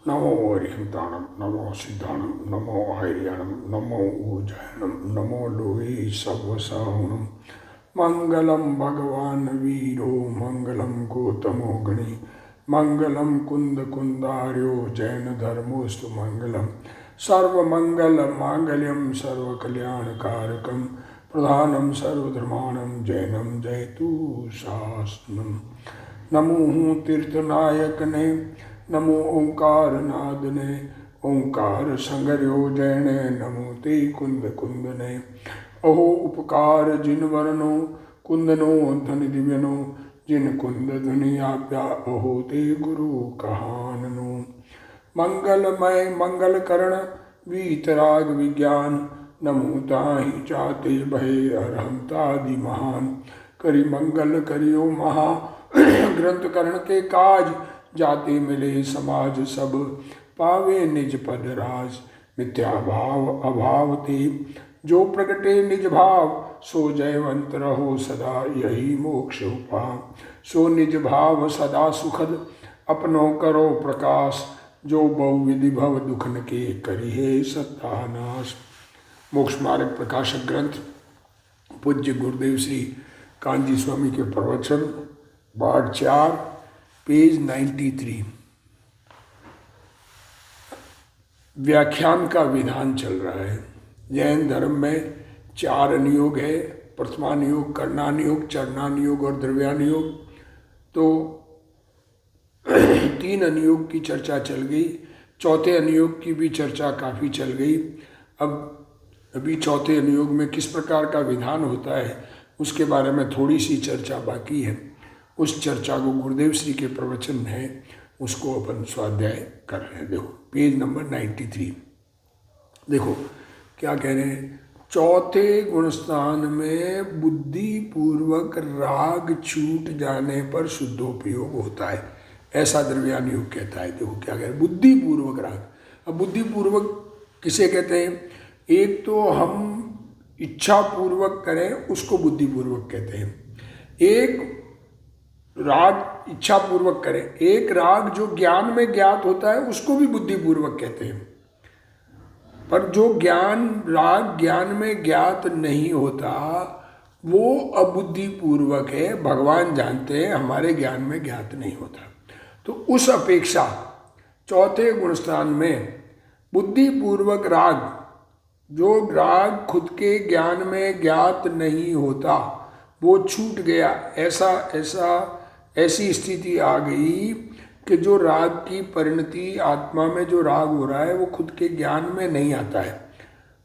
नमो अरिहंताणं नमो सिद्धाणं नमो आर्याणं नमो ऊर्जायणं नमो लोहे सवसाहुणं मंगलम भगवान वीरो मंगलम गौतमो गणी मंगलम कुंद कुंदार्यो जैन धर्मोस्तु मंगलम सर्वमंगल मांगल्यम सर्वकल्याणकारकम प्रधानम सर्वधर्माणं जैनम जयतु शासनम। नमो तीर्थनायक ने नमो ओंकार नाद ने ओंकार संगर्यो जैने नमो ते कुंद कुंद ने अहो उपकार जिन वर्णो कुंदनो धन दिव्यनो जिन कुंद धुनि आप्या अहो ते गुरु कहाननो। मंगलमय मंगल करण वीतराग विज्ञान नमो ताहि चाते भय अरहंतादि महान करि मंगल करियो महा ग्रंथ करण के काज जाते मिले समाज सब पावे निज पद राज मिथ्या भाव अभाव ते जो प्रगटे निज भाव सो जयवंत रहो सदा यही मोक्ष उपाय सो निज भाव सदा सुखद अपनो करो प्रकाश जो बहुविधि भव दुखन के करिहे सत्तानाश। मोक्ष मार्ग प्रकाशक ग्रंथ पूज्य गुरुदेव श्री कांजी स्वामी के प्रवचन पार्ट 4 पेज 93। व्याख्यान का विधान चल रहा है। जैन धर्म में 4 अनुयोग है, प्रथमानुयोग, कर्णानुयोग, चरणानुयोग और द्रव्यानुयोग। तो 3 अनुयोग की चर्चा चल गई, चौथे अनुयोग की भी चर्चा काफ़ी चल गई। अब अभी चौथे अनुयोग में किस प्रकार का विधान होता है उसके बारे में थोड़ी सी चर्चा बाकी है। उस चर्चा को गुरुदेव श्री के प्रवचन है, उसको अपन स्वाध्याय कर रहे हैं। देखो पेज नंबर 93। देखो क्या कह रहे हैं। चौथे गुणस्थान में बुद्धिपूर्वक राग छूट जाने पर शुद्धोपयोग होता है, ऐसा द्रव्यानुयोग कहता है। देखो क्या कह रहे हैं, बुद्धिपूर्वक राग। अब बुद्धिपूर्वक किसे कहते हैं? एक तो हम इच्छा पूर्वक करें उसको बुद्धिपूर्वक कहते हैं, एक राग इच्छा पूर्वक करें, एक राग जो ज्ञान में ज्ञात होता है उसको भी बुद्धिपूर्वक कहते हैं। पर जो राग ज्ञान में ज्ञात नहीं होता वो अबुद्धिपूर्वक है, भगवान जानते हैं, हमारे ज्ञान में ज्ञात नहीं होता। तो उस अपेक्षा चौथे गुणस्थान में बुद्धिपूर्वक राग, जो राग खुद के ज्ञान में ज्ञात नहीं होता वो छूट गया, ऐसी स्थिति आ गई कि जो राग की परिणति आत्मा में जो राग हो रहा है वो खुद के ज्ञान में नहीं आता है,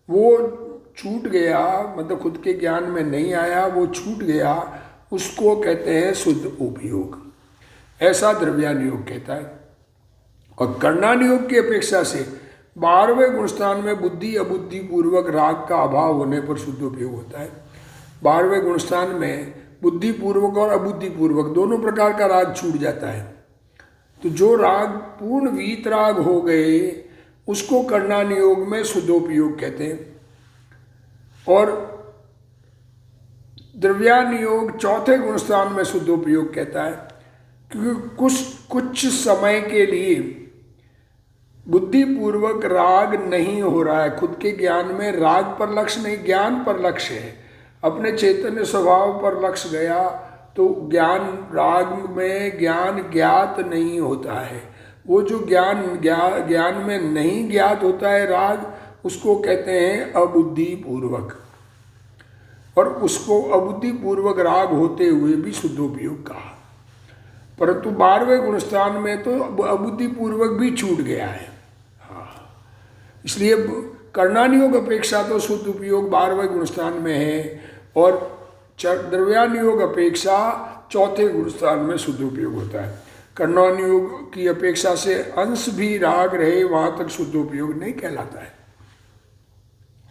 वो छूट गया, मतलब खुद के ज्ञान में नहीं आया, वो छूट गया, उसको कहते हैं शुद्ध उपयोग, ऐसा द्रव्यानुयोग कहता है। और कर्णानुयोग की अपेक्षा से 12वें गुणस्थान में बुद्धि अबुद्धि पूर्वक राग का अभाव होने पर शुद्ध उपयोग होता है। 12वें गुणस्थान में बुद्धिपूर्वक और अबुद्धिपूर्वक दोनों प्रकार का राग छूट जाता है। तो जो राग पूर्ण वीतराग हो गए उसको कर्णानुयोग में शुद्धोपयोग कहते हैं। और द्रव्यानुयोग चौथे गुणस्थान में शुद्धोपयोग कहता है, क्योंकि कुछ समय के लिए बुद्धिपूर्वक राग नहीं हो रहा है, खुद के ज्ञान में राग पर लक्ष्य नहीं, ज्ञान पर लक्ष्य है, अपने चैतन्य स्वभाव पर लक्ष्य गया तो राग में ज्ञान ज्ञात नहीं होता है। वो जो ज्ञान में नहीं ज्ञात होता है राग, उसको कहते हैं अबुद्धिपूर्वक। और उसको अबुद्धिपूर्वक राग होते हुए भी शुद्धोपयोग कहा। परंतु 12वें गुणस्थान में तो अबुद्धिपूर्वक भी छूट गया है। इसलिए कर्णानुयोग अपेक्षा तो शुद्ध उपयोग 12वें गुणस्थान में है, और द्रव्यानुयोग अपेक्षा चौथे गुणस्थान में शुद्ध उपयोग होता है। कर्णानुयोग की अपेक्षा से अंश भी राग रहे वहाँ तक शुद्ध उपयोग नहीं कहलाता है,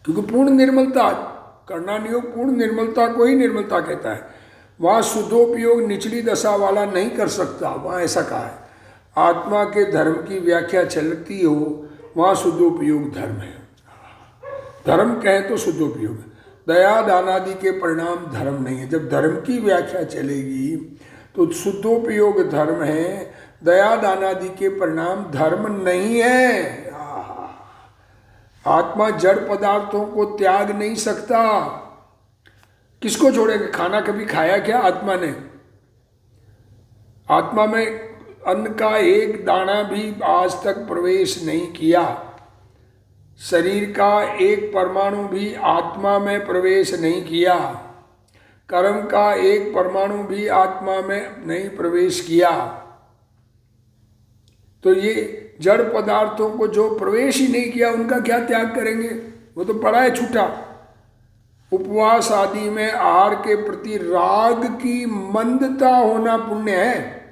क्योंकि पूर्ण निर्मलता, कर्णानुयोग पूर्ण निर्मलता को ही निर्मलता कहता है। वहाँ शुद्धोपयोग निचली दशा वाला नहीं कर सकता, वहाँ ऐसा कहा है। आत्मा के धर्म की व्याख्या चलती हो वहाँ शुद्धोपयोग धर्म है। धर्म कहें तो शुद्धोपयोग, दया दानादि के परिणाम धर्म नहीं है। जब धर्म की व्याख्या चलेगी तो शुद्धोपयोग धर्म है, दया दान आदि के परिणाम धर्म नहीं है। आत्मा जड़ पदार्थों को त्याग नहीं सकता। किसको छोड़ेगा? खाना कभी खाया क्या आत्मा ने? आत्मा में अन्न का एक दाना भी आज तक प्रवेश नहीं किया। शरीर का एक परमाणु भी आत्मा में प्रवेश नहीं किया। कर्म का एक परमाणु भी आत्मा में नहीं प्रवेश किया। तो ये जड़ पदार्थों को जो प्रवेश ही नहीं किया उनका क्या त्याग करेंगे? वो तो पड़ा है छूटा। उपवास आदि में आहार के प्रति राग की मंदता होना पुण्य है।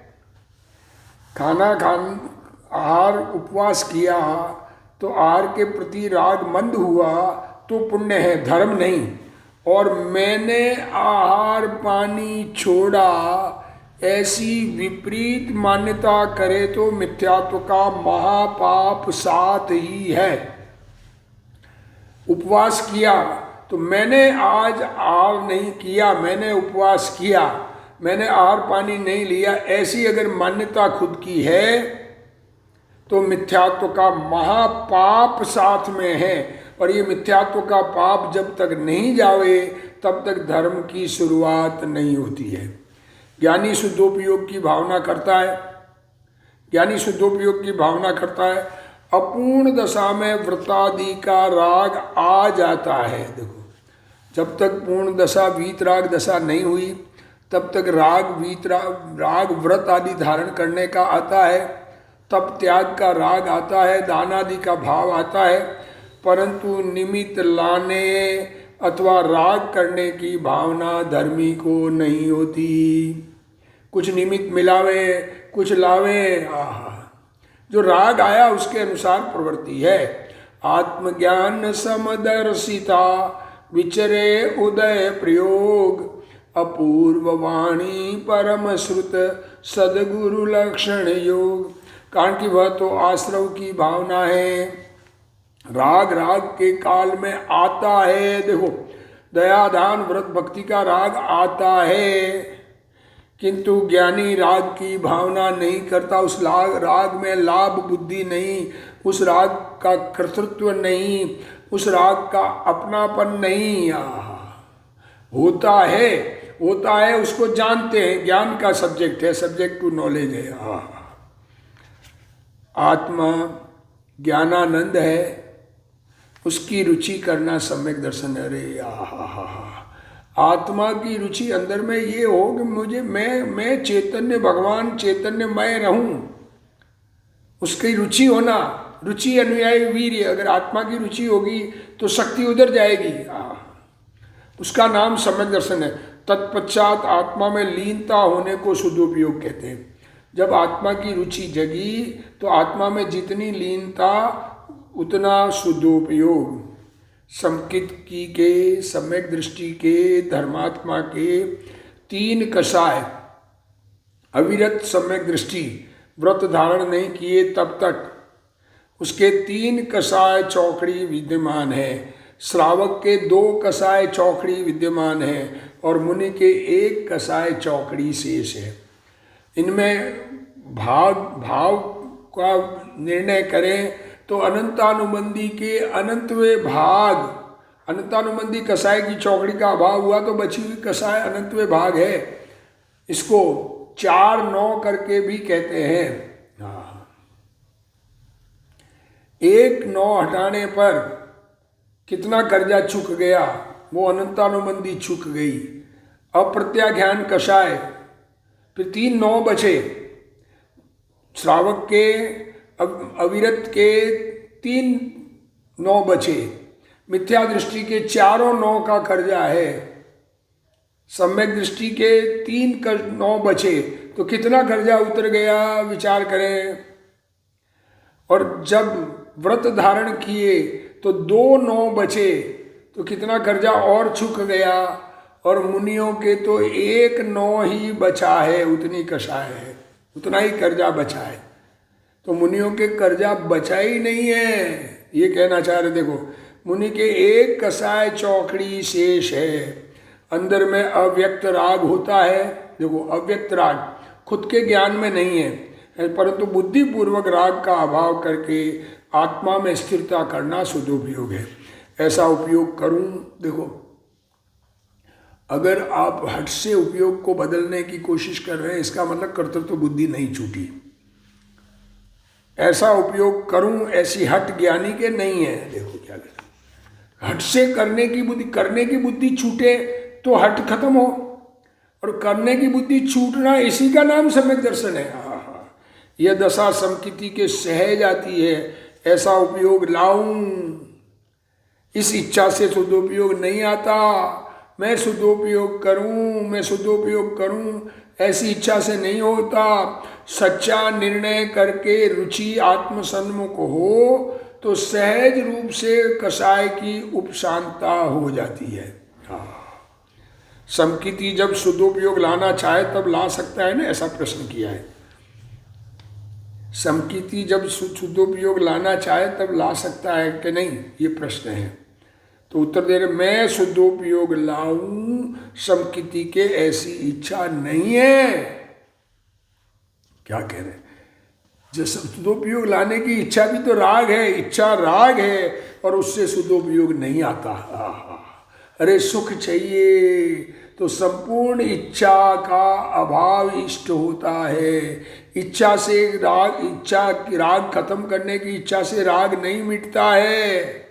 आहार उपवास किया तो आहार के प्रति राग मंद हुआ तो पुण्य है, धर्म नहीं। और मैंने आहार पानी छोड़ा ऐसी विपरीत मान्यता करे तो मिथ्यात्व का महापाप साथ ही है। उपवास किया तो मैंने आज आहार नहीं किया, मैंने उपवास किया, मैंने आहार पानी नहीं लिया, ऐसी अगर मान्यता खुद की है तो मिथ्यात्व का महापाप साथ में है। और ये मिथ्यात्व का पाप जब तक नहीं जावे तब तक धर्म की शुरुआत नहीं होती है। ज्ञानी शुद्धोपयोग की भावना करता है, ज्ञानी शुद्धोपयोग की भावना करता है। अपूर्ण दशा में व्रतादि का राग आ जाता है। देखो, जब तक पूर्ण दशा वीतराग दशा नहीं हुई तब तक राग व्रत आदि धारण करने का आता है, तब त्याग का राग आता है, दान आदि का भाव आता है। परंतु निमित्त लाने अथवा राग करने की भावना धर्मी को नहीं होती। कुछ निमित्त मिलावे, कुछ लावे, जो राग आया उसके अनुसार प्रवृत्ति है। आत्मज्ञान समदर्शिता विचरे उदय प्रयोग, अपूर्व वाणी परम श्रुत सदगुरु लक्षण योग। कारण कि वह तो आश्रव की भावना है, राग के काल में आता है। देखो, दया दान व्रत भक्ति का राग आता है, किंतु ज्ञानी राग की भावना नहीं करता। उस राग में लाभ बुद्धि नहीं, उस राग का कर्तृत्व नहीं, उस राग का अपनापन नहीं। होता है उसको जानते हैं, ज्ञान का सब्जेक्ट है, सब्जेक्ट टू नॉलेज है। आत्मा ज्ञानानंद है, उसकी रुचि करना सम्यक दर्शन। अरे आत्मा की रुचि अंदर में ये हो कि मैं चैतन्य, भगवान चैतन्यमय रहूं, उसकी रुचि होना। रुचि अनुयायी वीर्य, अगर आत्मा की रुचि होगी तो शक्ति उधर जाएगी। उसका नाम सम्यक दर्शन है। तत्पश्चात आत्मा में लीनता होने को शुद्धोपयोग कहते हैं। जब आत्मा की रुचि जगी तो आत्मा में जितनी लीनता उतना शुद्धोपयोग। समकित के, सम्यक दृष्टि के, धर्मात्मा के 3 कषाय। अविरत सम्यक दृष्टि, व्रत धारण नहीं किए तब तक उसके 3 कषाय चौकड़ी विद्यमान है। श्रावक के 2 कषाय चौकड़ी विद्यमान है और मुनि के 1 कषाय चौकड़ी शेष है। इनमें भाव का निर्णय करें तो अनंतानुबंधी के अनंतवें भाग, अनंतानुबंधी कषाय की चौकड़ी का अभाव हुआ तो बची हुई कषाय अनंतवें भाग है। इसको 4-9 करके भी कहते हैं। 1 9 हटाने पर कितना कर्जा चुक गया, वो अनंतानुबंधी चुक गई। अप्रत्याख्यान कषाय, फिर 3 9 बचे। श्रावक के, अविरत के 3 9 बचे। मिथ्या दृष्टि के 4 9 का कर्जा है। सम्यक दृष्टि के 3 9 बचे तो कितना कर्जा उतर गया, विचार करें। और जब व्रत धारण किए तो 2 9 बचे तो कितना कर्जा और चुक गया। और मुनियों के तो 1 9 ही बचा है, उतनी कषाय है, उतना ही कर्जा बचा है। तो मुनियों के कर्जा बचा ही नहीं है, ये कहना चाह रहे। देखो, मुनि के 1 कषाय चौकड़ी शेष है। अंदर में अव्यक्त राग होता है। देखो, अव्यक्त राग खुद के ज्ञान में नहीं है, परंतु बुद्धिपूर्वक राग का अभाव करके आत्मा में स्थिरता करना सदुपयोग है। ऐसा उपयोग करूं, देखो अगर आप हट से उपयोग को बदलने की कोशिश कर रहे हैं, इसका मतलब कर्तृत्व बुद्धि नहीं छूटी। ऐसा उपयोग करूं, ऐसी हट ज्ञानी के नहीं है। देखो क्या कहते, हट से करने की बुद्धि छूटे तो हट खत्म हो, और करने की बुद्धि छूटना, इसी का नाम सम्यक दर्शन है। यह दशा समकिति के सहज आती है। ऐसा उपयोग लाऊं, इस इच्छा से शुद्धोपयोग नहीं आता। मैं शुद्धोपयोग करूं, ऐसी इच्छा से नहीं होता। सच्चा निर्णय करके रुचि आत्मसन्मुख हो तो सहज रूप से कषाय की उपशांता हो जाती है। समकिति जब शुद्धोपयोग लाना चाहे तब ला सकता है ना, ऐसा प्रश्न किया है। समकिति जब शुद्धोपयोग लाना चाहे तब ला सकता है कि नहीं, ये प्रश्न है। तो उत्तर दे रहे, मैं शुद्धोपयोग लाऊं, समकिति के ऐसी इच्छा नहीं है। क्या कह रहे, जो शुद्धोपयोग लाने की इच्छा भी तो राग है, इच्छा राग है, और उससे शुद्धोपयोग नहीं आता। अरे सुख चाहिए तो संपूर्ण इच्छा का अभाव इष्ट होता है। इच्छा से राग खत्म करने की इच्छा से राग नहीं मिटता है।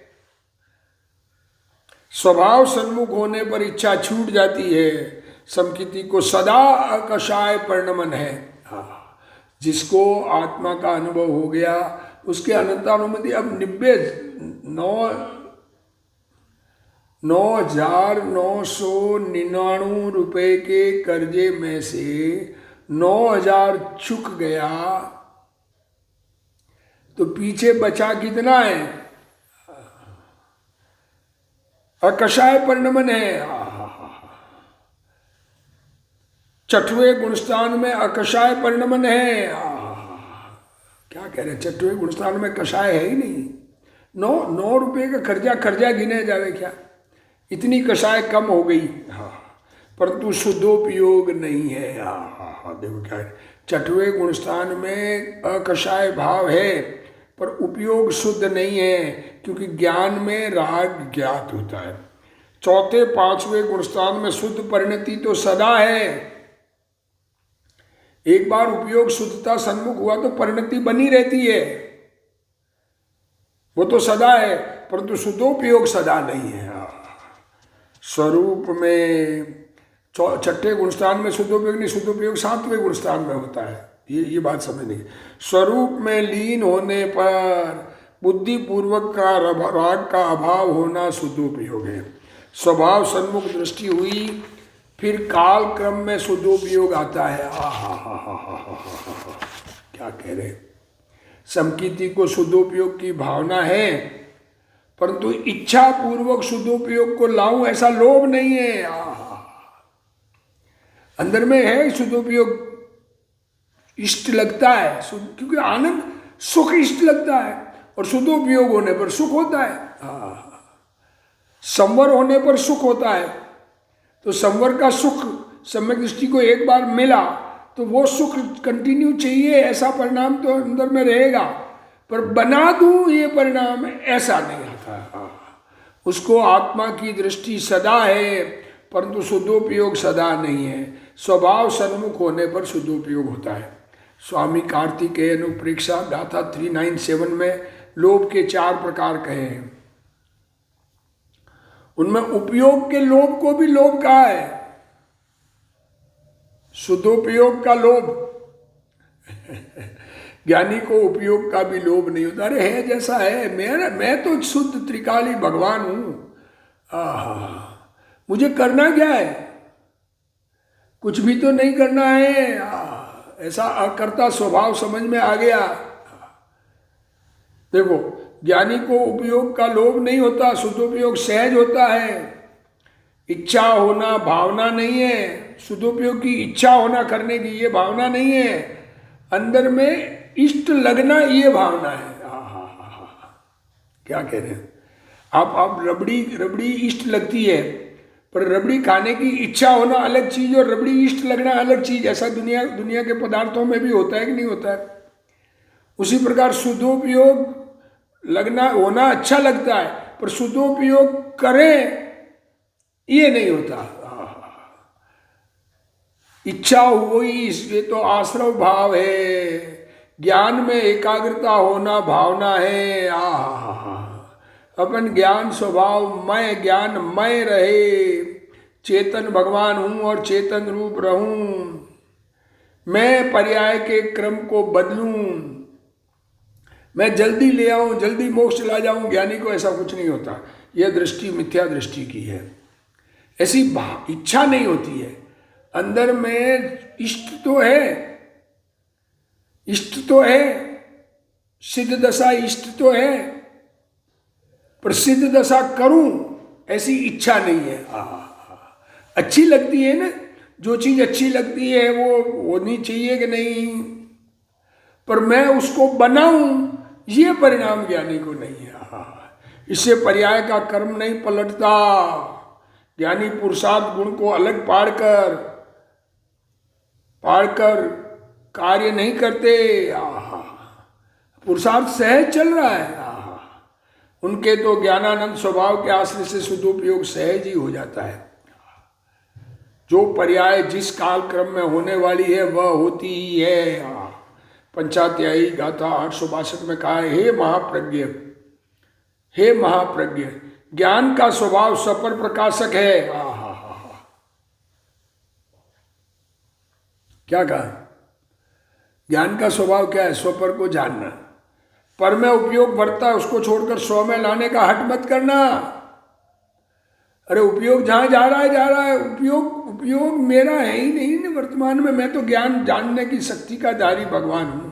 स्वभाव सन्मुख होने पर इच्छा छूट जाती है। समकिति को सदा अकषाय परिणमन है। जिसको आत्मा का अनुभव हो गया उसके अनंतानुमति अब 9,999 रुपए के कर्जे में से 9,000 चुक गया तो पीछे बचा कितना है? अकषाय परिणमन है। छठवें गुणस्थान में अकषाय परिणमन है। क्या कह रहे, छठवें गुणस्थान में कषाय है ही नहीं। 9 रुपये का कर्जा गिने जावे क्या? इतनी कषाय कम हो गई। परंतु शुद्धोपयोग नहीं है। देखो क्या है, छठवें गुणस्थान में अकषाय भाव है पर उपयोग शुद्ध नहीं है, क्योंकि ज्ञान में राग ज्ञात होता है। चौथे 5वें गुणस्थान में शुद्ध परिणति तो सदा है। एक बार उपयोग शुद्धता सन्मुख हुआ तो परिणति बनी रहती है, वो तो सदा है, परंतु शुद्धोपयोग सदा नहीं है। स्वरूप में छठे गुणस्थान में शुद्धोपयोग नहीं, शुद्धोपयोग 7वें गुणस्थान में होता है। ये बात समझनी है। स्वरूप में लीन होने पर बुद्धिपूर्वक का राग का अभाव होना शुद्धोपयोग है। स्वभाव सन्मुख दृष्टि हुई, फिर काल क्रम में शुद्धोपयोग आता है। क्या कह रहे, समकिति को शुद्धोपयोग की भावना है, परंतु इच्छा पूर्वक शुद्धोपयोग को लाऊं ऐसा लोभ नहीं है। अंदर में है शुद्धोपयोग, इष्ट लगता है, क्योंकि आनंद सुख इष्ट लगता है, और शुद्धोपयोग होने पर सुख होता है। संवर होने पर सुख होता है, तो संवर का सुख सम्यक दृष्टि को एक बार मिला तो वो सुख कंटिन्यू चाहिए, ऐसा परिणाम तो अंदर में रहेगा। पर बना दूं ये परिणाम, ऐसा नहीं आता। उसको आत्मा की दृष्टि सदा है, परंतु शुद्धोपयोग सदा नहीं है। स्वभाव सन्मुख होने पर शुद्धोपयोग होता है। स्वामी कार्तिकेय अनुप्रेक्षा गाथा 397 में लोभ के 4 प्रकार कहे हैं। उनमें उपयोग के लोभ को भी लोभ कहा है, शुद्धोपयोग का लोभ। ज्ञानी को उपयोग का भी लोभ नहीं होता। अरे है जैसा है, मैं तो शुद्ध त्रिकाली भगवान हूं। मुझे करना क्या है? कुछ भी तो नहीं करना है। ऐसा अकर्ता स्वभाव समझ में आ गया। देखो, ज्ञानी को उपयोग का लोभ नहीं होता, शुद्धोपयोग सहज होता है। इच्छा होना भावना नहीं है, शुद्धोपयोग की इच्छा होना करने की ये भावना नहीं है। अंदर में इष्ट लगना ये भावना है। क्या कह रहे हैं आप? रबड़ी इष्ट लगती है पर रबड़ी खाने की इच्छा होना अलग चीज और रबड़ी इष्ट लगना अलग चीज। ऐसा दुनिया के पदार्थों में भी होता है कि नहीं होता है? उसी प्रकार शुद्धोपयोग लगना होना अच्छा लगता है, पर शुद्धोपयोग करें ये नहीं होता। इच्छा हुई, ये तो आश्रव भाव है। ज्ञान में एकाग्रता होना भावना है। अपन ज्ञान स्वभाव मैं ज्ञानमय रहे, चेतन भगवान हूं और चेतन रूप रहूं, मैं पर्याय के क्रम को बदलूं, मैं जल्दी ले आऊं, जल्दी मोक्ष ला जाऊं। ज्ञानी को ऐसा कुछ नहीं होता। यह दृष्टि मिथ्या दृष्टि की है। ऐसी इच्छा नहीं होती है अंदर में। इष्ट तो है, सिद्ध दशा इष्ट तो है, पर सिद्ध दशा करूं ऐसी इच्छा नहीं है। अच्छी लगती है ना, जो चीज अच्छी लगती है वो होनी चाहिए कि नहीं, पर मैं उसको बनाऊं ये परिणाम ज्ञानी को नहीं है। इससे पर्याय का कर्म नहीं पलटता। ज्ञानी पुरुषार्थ गुण को अलग पाड़कर कार्य नहीं करते। पुरुषार्थ सहज चल रहा है। उनके तो ज्ञानानंद स्वभाव के आश्रय से सदुपयोग सहज ही हो जाता है। जो पर्याय जिस काल क्रम में होने वाली है वह होती ही है। पंचाध्यायी गाथा 862 में कहा है, हे महाप्रज्ञ, ज्ञान का स्वभाव सपर प्रकाशक है। क्या कहा? ज्ञान का स्वभाव क्या है? स्वपर को जानना। पर में उपयोग बढ़ता है, उसको छोड़कर स्व में लाने का हट मत करना। अरे उपयोग जहां जा रहा है। उपयोग मेरा है ही नहीं ना वर्तमान में। मैं तो ज्ञान जानने की शक्ति का धारी भगवान हूं।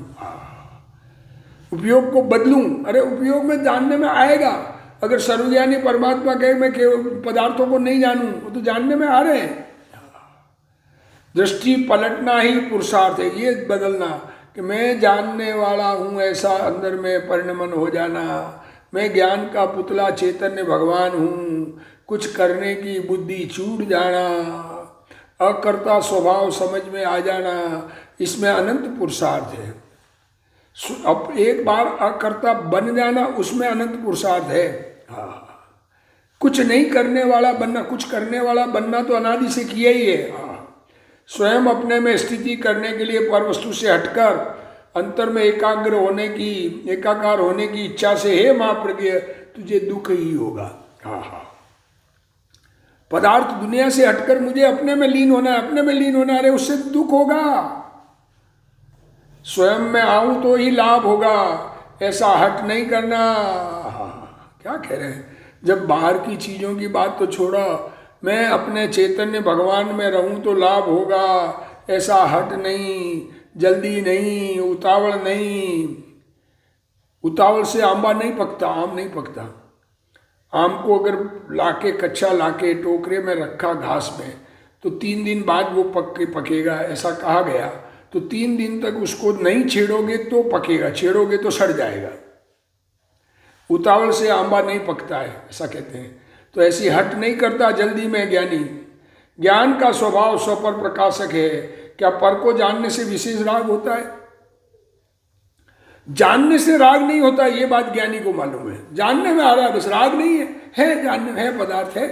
उपयोग को बदलूं, अरे उपयोग में जानने में आएगा। अगर सर्वज्ञानी परमात्मा कहे मैं पदार्थों को नहीं जानूं, वो तो जानने में आ रहे हैं। दृष्टि पलटना ही पुरुषार्थ है। ये बदलना कि मैं जानने वाला हूँ ऐसा अंदर में परिणमन हो जाना। मैं ज्ञान का पुतला चैतन्य भगवान हूँ। कुछ करने की बुद्धि छूट जाना, अकर्ता स्वभाव समझ में आ जाना, इसमें अनंत पुरुषार्थ है। अब एक बार अकर्ता बन जाना, उसमें अनंत पुरुषार्थ है। कुछ नहीं करने वाला बनना, कुछ करने वाला बनना तो अनादि से किया ही है। स्वयं अपने में स्थिति करने के लिए पर वस्तु से हटकर अंतर में एकाकार होने की इच्छा से, हे महाप्रज्ञ, तुझे दुख ही होगा। पदार्थ दुनिया से हटकर मुझे अपने में लीन होना है, अरे उससे दुख होगा। स्वयं में आऊं तो ही लाभ होगा, ऐसा हट नहीं करना। क्या कह रहे हैं? जब बाहर की चीजों की बात तो छोड़ा, मैं अपने चैतन्य भगवान में रहूं तो लाभ होगा, ऐसा हट नहीं, जल्दी नहीं, उतावल नहीं। उतावल से आम नहीं पकता। आम को अगर कच्चा लाके टोकरे में रखा घास में, तो 3 दिन बाद वो पकेगा, ऐसा कहा गया। तो 3 दिन तक उसको नहीं छेड़ोगे तो पकेगा, छेड़ोगे तो सड़ जाएगा। उतावल से आंबा नहीं पकता है, ऐसा कहते हैं। तो ऐसी हट नहीं करता जल्दी में ज्ञानी। ज्ञान का स्वभाव स्वपर प्रकाशक है। क्या पर को जानने से विशेष राग होता है? जानने से राग नहीं होता, ये बात ज्ञानी को मालूम है। जानने में आ रहा है बस, राग नहीं है जानने में, है पदार्थ है।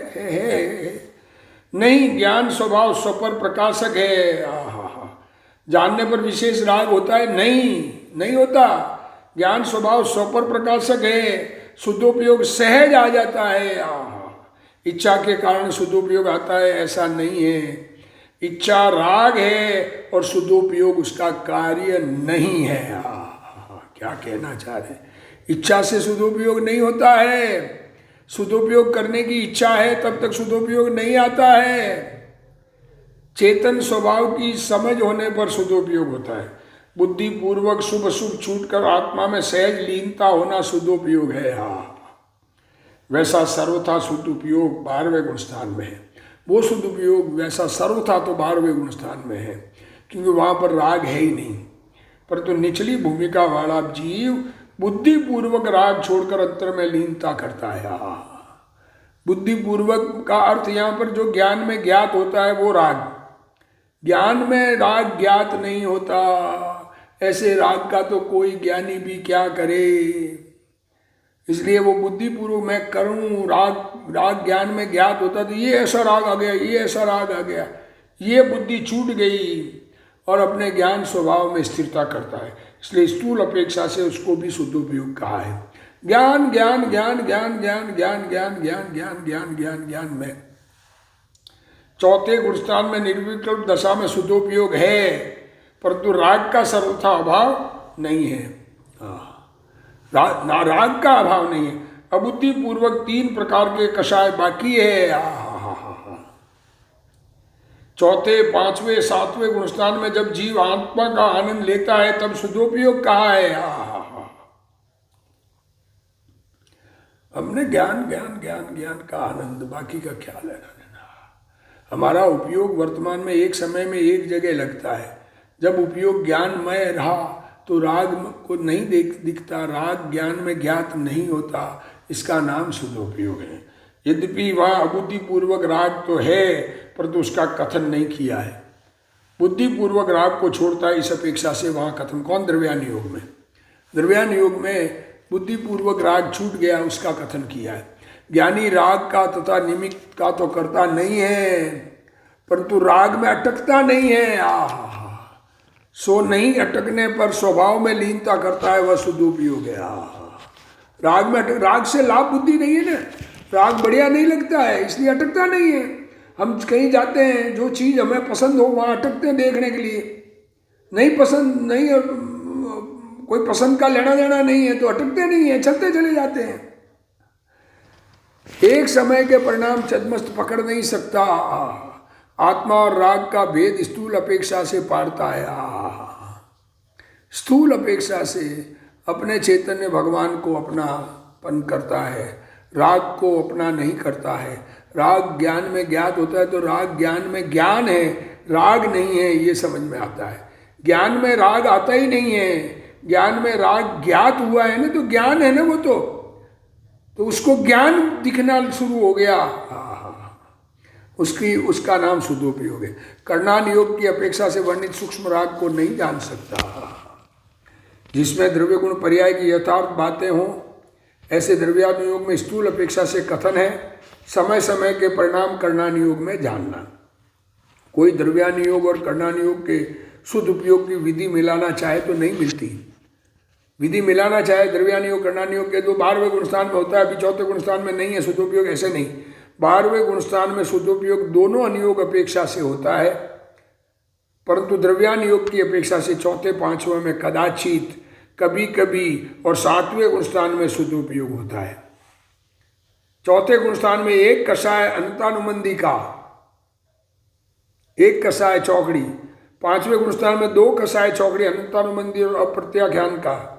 नहीं, ज्ञान स्वभाव स्वपर प्रकाशक है। जानने पर विशेष राग होता है? नहीं होता। ज्ञान स्वभाव स्वपर प्रकाशक है। शुद्धोपयोग सहज आ जाता है। इच्छा के कारण शुद्धोपयोग आता है, ऐसा नहीं है। इच्छा राग है और शुद्धोपयोग उसका कार्य नहीं है। क्या कहना चाह रहे हैं? इच्छा से शुद्धोपयोग नहीं होता है। शुद्धोपयोग करने की इच्छा है तब तक शुद्धोपयोग नहीं आता है। चेतन स्वभाव की समझ होने पर शुद्धोपयोग होता है। बुद्धि पूर्वक शुभ छूटकर आत्मा में सहज लीनता होना शुद्धोपयोग है। वैसा सर्वथा शुद्धोपयोग 12वें गुण स्थान में है। वो शुद्धोपयोग वैसा सर्वथा तो 12वें गुण स्थान में है, क्योंकि वहाँ पर राग है ही नहीं। पर तो निचली भूमिका वाला जीव बुद्धिपूर्वक राग छोड़कर अंतर में लीनता करता है। बुद्धिपूर्वक का अर्थ यहाँ पर जो ज्ञान में ज्ञात होता है वो राग। ज्ञान में राग ज्ञात नहीं होता, ऐसे राग का तो कोई ज्ञानी भी क्या करे। इसलिए वो बुद्धिपूर्वक मैं करूं, राग ज्ञान में ज्ञात होता तो ये ऐसा राग आ गया, ये ऐसा राग आ गया, ये बुद्धि छूट गई और अपने ज्ञान स्वभाव में स्थिरता करता है। इसलिए स्थूल अपेक्षा से उसको भी शुद्धोपयोग कहा है। ज्ञान ज्ञान ज्ञान ज्ञान ज्ञान ज्ञान ज्ञान ज्ञान ज्ञान ज्ञान ज्ञान ज्ञान में चौथे गुणस्थान में निर्विकल्प दशा में शुद्धोपयोग है, परंतु राग का सर्वथा अभाव नहीं है। राग का अभाव नहीं है। अबुद्धि पूर्वक 3 प्रकार के कषाय बाकी है। चौथे, 5वें, 7वें गुणस्थान में जब जीव आत्मा का आनंद लेता है तब शुद्धोपयोग कहा है। हमने ज्ञान ज्ञान ज्ञान ज्ञान का आनंद, बाकी का क्या लेना देना। हमारा उपयोग वर्तमान में एक समय में एक जगह लगता है। जब उपयोग ज्ञानमय रहा तो राग को नहीं दिखता, राग ज्ञान में ज्ञात नहीं होता, इसका नाम शुद्धोपयोग है। यद्यपि वह अबुद्धिपूर्वक राग तो है परंतु उसका कथन नहीं किया है। बुद्धिपूर्वक राग को छोड़ता है, इस अपेक्षा से वहाँ कथन कौन? द्रव्यान योग में। द्रव्यान योग में बुद्धिपूर्वक राग छूट गया, उसका कथन किया है। ज्ञानी राग का तथा निमित्त का तो करता नहीं है परंतु राग में अटकता नहीं है। सो नहीं अटकने पर स्वभाव में लीनता करता है, वह शुद्धोपयोग है। राग में राग से लाभ बुद्धि नहीं है ना, राग बढ़िया नहीं लगता है इसलिए अटकता नहीं है। हम कहीं जाते हैं, जो चीज़ हमें पसंद हो वहाँ अटकते हैं देखने के लिए, नहीं पसंद नहीं, कोई पसंद का लेना देना नहीं है तो अटकते नहीं है, चलते चले जाते हैं। एक समय के परिणाम छद्मस्त पकड़ नहीं सकता। आत्मा और राग का भेद स्थूल अपेक्षा से पारता है। स्थूल अपेक्षा से अपने चैतन्य भगवान को अपनापन करता है, राग को अपना नहीं करता है। राग ज्ञान में ज्ञात होता है तो राग ज्ञान में ज्ञान है, राग नहीं है, ये समझ में आता है। ज्ञान में राग आता ही नहीं है, ज्ञान में राग ज्ञात हुआ है ना, तो ज्ञान है ना वो, तो उसको ज्ञान दिखना शुरू हो गया, उसका नाम शुद्धोपयोग है। कर्णान योग की अपेक्षा से वर्णित सूक्ष्म राग को नहीं जान सकता। जिसमें द्रव्य गुण पर्याय की यथार्थ बातें हों, ऐसे द्रव्यानुयोग में स्थूल अपेक्षा से कथन है। समय समय के परिणाम कर्णानुयोग में जानना। कोई द्रव्यानुयोग और कर्णानुयोग के शुद्ध उपयोग की विधि मिलाना चाहे तो नहीं मिलती। विधि मिलाना चाहे द्रव्यानुयोग कर्णानुयोग के, तो 12वें गुणस्थान में होता है, अभी 4थे गुणस्थान में नहीं है शुद्धोपयोग। ऐसे नहीं, 12वें गुणस्थान में शुद्धोपयोग दोनों अनुयोग अपेक्षा से होता है, परंतु द्रव्यानुयोग की अपेक्षा से 4थे 5वें में कदाचित, कभी कभी और 7वें गुणस्थान में शुद्धोपयोग होता है। 4थे गुणस्थान में एक कषाय अनंतानुबंधी का, एक कषाय चौकड़ी। 5वें गुणस्थान में 2 कषाय चौकड़ी अनंतानुबंधी और अप्रत्याख्यान का,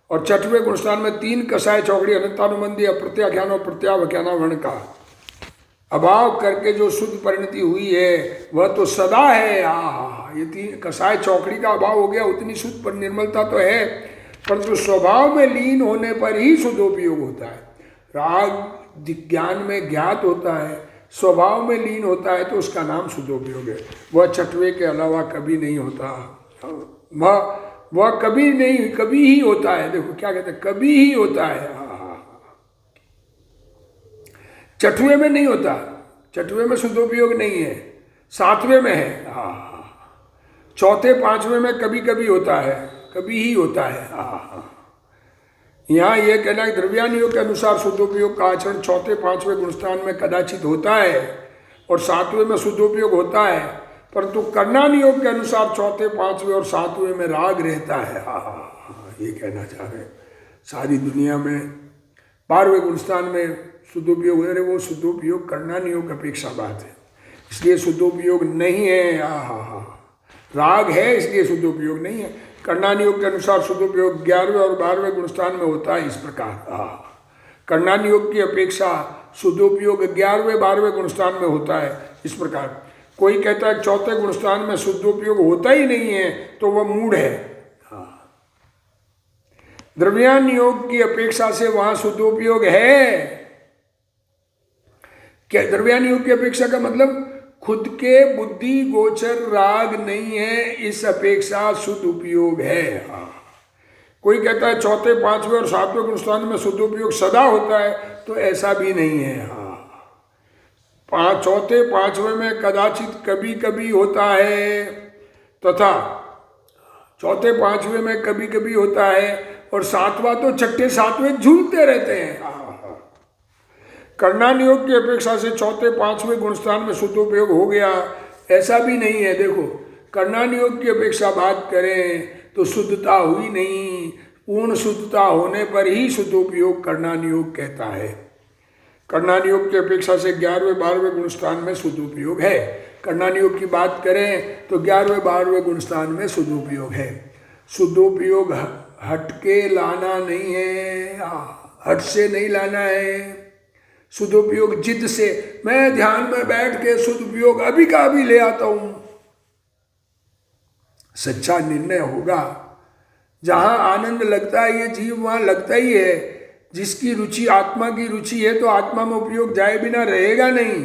और 6वें गुणस्थान में 3 कषाय चौकड़ी अनंतानुबंधी, अप्रत्याख्यान और प्रत्याख्यानावरण का अभाव करके जो शुद्ध परिणति हुई है वह तो सदा है। ये 3 कषाय चौकड़ी का अभाव हो गया, उतनी शुद्ध पर निर्मलता तो है, परंतु स्वभाव में लीन होने पर ही शुद्धोपयोग होता है। राग ज्ञान में ज्ञात होता है, स्वभाव में लीन होता है तो उसका नाम शुद्धोपयोग है। वह 6वें के अलावा कभी नहीं होता। वह कभी नहीं, कभी ही होता है। देखो क्या कहते हैं, कभी ही होता है। 6वें में नहीं होता, 6वें में शुद्धोपयोग नहीं है, 7वें में है। 4थे 5वें में कभी कभी होता है, कभी ही होता है। यहाँ यह कहना है द्रव्यानुयोग के अनुसार शुद्धोपयोग का आचरण 4थे 5वें गुणस्थान में कदाचित होता है और 7वें में शुद्धोपयोग होता है, परंतु कर्णानुयोग के अनुसार 4थे 5वें और 7वें में राग रहता है। ये कहना चाह रहे हैं सारी दुनिया में 12वें गुणस्थान में शुद्धोपयोग हो रहे, वो शुद्धोपयोग कर्णानुयोग अपेक्षा बात है, इसलिए शुद्धोपयोग नहीं है। राग है इसलिए शुद्धोपयोग नहीं है। कर्णानुयोग के अनुसार शुद्धोपयोग 11वें और 12वें गुणस्थान में होता है। इस प्रकार कर्णानुयोग की अपेक्षा शुद्धोपयोग 11वें 12वें गुणस्थान में होता है। इस प्रकार कोई कहता है 4थे गुणस्थान में शुद्धोपयोग होता ही नहीं है तो वह मूढ़ है। द्रव्यानुयोग की अपेक्षा से वहां शुद्धोपयोग है, क्या द्रव्यान योग की अपेक्षा का मतलब खुद के बुद्धि गोचर राग नहीं है, इस अपेक्षा शुद्ध उपयोग है। कोई कहता है चौथे पांचवें और सातवें गुणस्थान में शुद्ध उपयोग सदा होता है, तो ऐसा भी नहीं है। चौथे पांचवें में कदाचित कभी कभी होता है, तथा चौथे पांचवें में कभी कभी होता है, और सातवां तो छठे सातवें झूलते रहते हैं। कर्णान योग की अपेक्षा से चौथे पांचवें गुणस्थान में शुद्ध उपयोग हो गया, ऐसा भी नहीं है। देखो, कर्णान योग की अपेक्षा बात करें तो शुद्धता हुई नहीं, पूर्ण शुद्धता होने पर ही शुद्ध उपयोग कर्णान योग कहता है। कर्णान योग की अपेक्षा से 11वें 12वें गुणस्थान में शुद्ध उपयोग है। कर्णान योग की बात करें तो 11वें 12वें गुणस्थान में शुद्ध उपयोग है। शुद्ध उपयोग हट के लाना नहीं है, हट से नहीं लाना है। शुद्ध उपयोग जिद से, मैं ध्यान में बैठ के शुद्ध उपयोग अभी का अभी ले आता हूं, सच्चा निर्णय होगा। जहां आनंद लगता है ये जीव वहां लगता ही है। जिसकी रुचि आत्मा की रुचि है तो आत्मा में उपयोग जाए बिना रहेगा नहीं।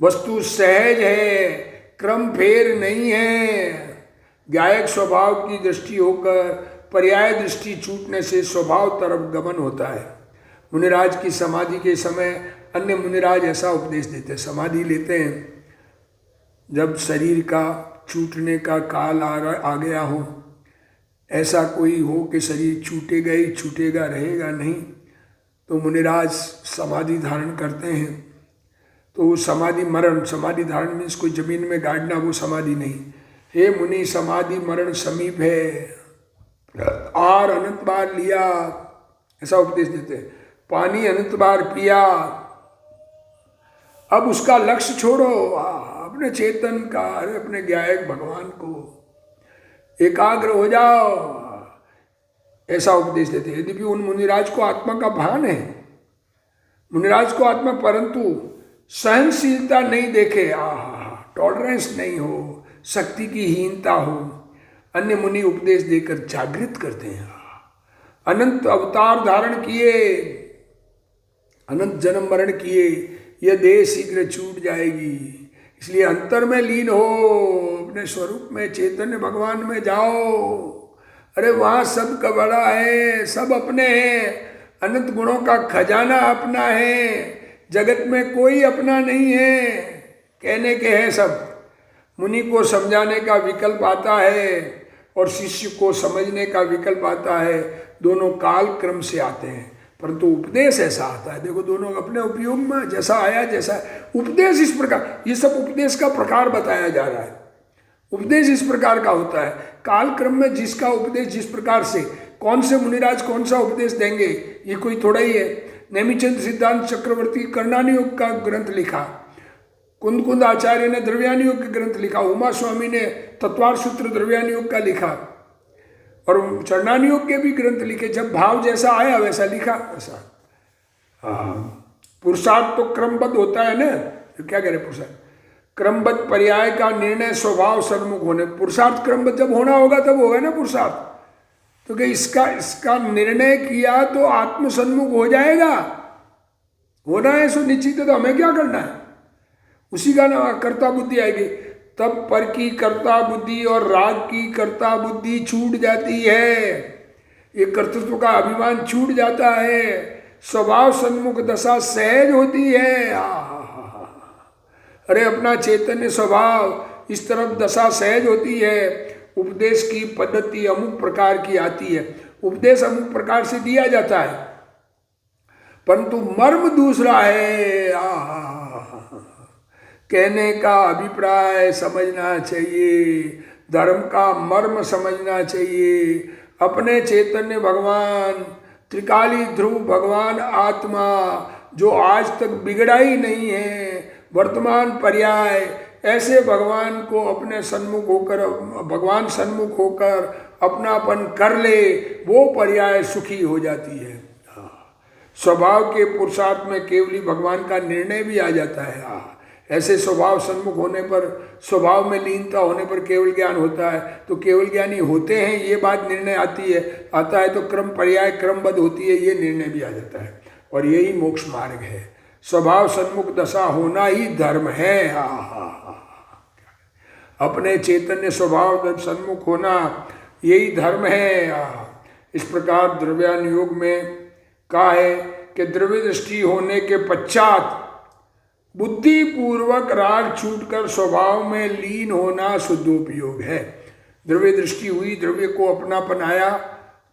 वस्तु सहज है, क्रम फेर नहीं है। गायक स्वभाव की दृष्टि होकर पर्याय दृष्टि छूटने से स्वभाव तरफ गमन होता है। मुनिराज की समाधि के समय अन्य मुनिराज ऐसा उपदेश देते हैं, समाधि लेते हैं जब शरीर का छूटने का काल आ गया हो, ऐसा कोई हो कि शरीर छूटेगा ही छूटेगा, रहेगा नहीं, तो मुनिराज समाधि धारण करते हैं। तो वो समाधि मरण, समाधि धारण मीन्स कोई जमीन में गाड़ना, वो समाधि नहीं। हे मुनि, समाधि मरण समीप है, आर अनंत बार लिया, ऐसा उपदेश देते हैं। पानी अनंत बार पिया, अब उसका लक्ष्य छोड़ो, अपने चेतन का, अपने गायक भगवान को एकाग्र हो जाओ, ऐसा उपदेश देते हैं। यद्यपि उन मुनिराज को आत्मा का भान है, मुनिराज को आत्मा, परंतु सहनशीलता नहीं देखे, टॉलरेंस नहीं हो, शक्ति की हीनता हो, अन्य मुनि उपदेश देकर जागृत करते हैं। अनंत अवतार धारण किए, अनंत जन्म मरण किए, यह देह शीघ्र छूट जाएगी, इसलिए अंतर में लीन हो, अपने स्वरूप में चैतन्य भगवान में जाओ। अरे वहाँ सब का बड़ा है, सब अपने हैं, अनंत गुणों का खजाना अपना है, जगत में कोई अपना नहीं है, कहने के हैं सब। मुनि को समझाने का विकल्प आता है और शिष्य को समझने का विकल्प आता है, दोनों काल क्रम से आते हैं, परंतु उपदेश ऐसा आता है। देखो, दोनों अपने उपयोग में जैसा आया, जैसा उपदेश इस प्रकार, ये सब उपदेश का प्रकार बताया जा रहा है। उपदेश इस प्रकार का होता है, काल क्रम में जिसका उपदेश जिस प्रकार से, कौन से मुनिराज कौन सा उपदेश देंगे, ये कोई थोड़ा ही है। नेमिचंद सिद्धांत चक्रवर्ती कर्णान योग का ग्रंथ लिखा, कुंद आचार्य ने द्रव्यान योग का ग्रंथ लिखा, उमा स्वामी ने तत्वार सूत्र द्रव्यान योग का लिखा, और चरणान योग के भी ग्रंथ लिखे। जब भाव जैसा आया वैसा लिखा, ऐसा। पुरुषार्थ तो क्रमबद्ध होता है ना, तो क्या कह रहे पुरुषार्थ, क्रमबद्ध पर्याय का निर्णय स्वभाव सन्मुख होने, पुरुषार्थ क्रमबद्ध जब होना होगा तब होगा ना पुरुषार्थ। तो कि इसका निर्णय किया तो आत्म सन्मुख हो जाएगा, होना है सो निश्चित है, तो हमें क्या करना है, उसी का ना कर्ता बुद्धि आएगी। तब पर की कर्ता बुद्धि और राग की कर्ता बुद्धि छूट जाती है, ये कर्तृत्व का अभिमान छूट जाता है, स्वभाव सन्मुख दशा सहज होती है। अरे अपना चैतन्य स्वभाव इस तरफ दशा सहज होती है। उपदेश की पद्धति अमुक प्रकार की आती है, उपदेश अमुक प्रकार से दिया जाता है, परंतु मर्म दूसरा है। कहने का अभिप्राय समझना चाहिए, धर्म का मर्म समझना चाहिए। अपने चैतन्य भगवान, त्रिकाली ध्रुव भगवान आत्मा, जो आज तक बिगड़ा ही नहीं है, वर्तमान पर्याय, ऐसे भगवान को अपने सन्मुख होकर, भगवान सन्मुख होकर अपनापन कर ले, वो पर्याय सुखी हो जाती है। स्वभाव के पुरुषार्थ में केवली भगवान का निर्णय भी आ जाता है। ऐसे स्वभाव सन्मुख होने पर, स्वभाव में लीनता होने पर केवल ज्ञान होता है, तो केवल ज्ञानी होते हैं ये बात निर्णय आती है, आता है तो क्रम पर्याय क्रमबद्ध होती है, ये निर्णय भी आ जाता है। और यही मोक्ष मार्ग है। स्वभाव सन्मुख दशा होना ही धर्म है। हा हा हा, अपने चैतन्य स्वभाव सन्मुख होना यही धर्म है। इस प्रकार द्रव्यान योग में कहा है कि द्रव्य दृष्टि होने के पश्चात बुद्धि पूर्वक राग छूटकर स्वभाव में लीन होना शुद्धोपयोग है। द्रव्य दृष्टि हुई, द्रव्य को अपना बनाया,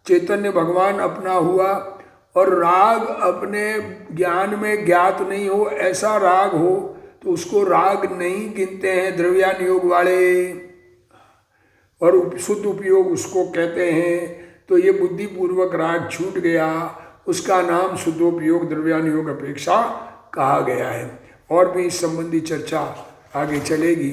चैतन्य भगवान अपना हुआ, और राग अपने ज्ञान में ज्ञात नहीं हो, ऐसा राग हो तो उसको राग नहीं गिनते हैं द्रव्यान योग वाले, और शुद्ध उपयोग उसको कहते हैं। तो ये बुद्धि पूर्वक राग छूट गया, उसका नाम शुद्धोपयोग द्रव्यान योग अपेक्षा कहा गया है। और भी इस संबंधी चर्चा आगे चलेगी।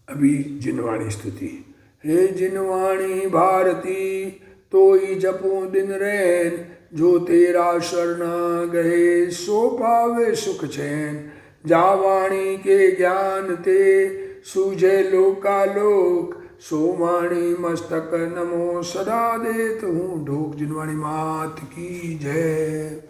अभी जिनवाणी स्तुति। हे जिनवाणी भारती तोई जपो दिन रैन, जो तेरा शरणा गए सो पावे सुख चैन। जा वाणी के ज्ञान ते सूझे लोकालोक, सो वाणी मस्तक नमो सदा देत हूँ ढोक। जिनवाणी मात की जय।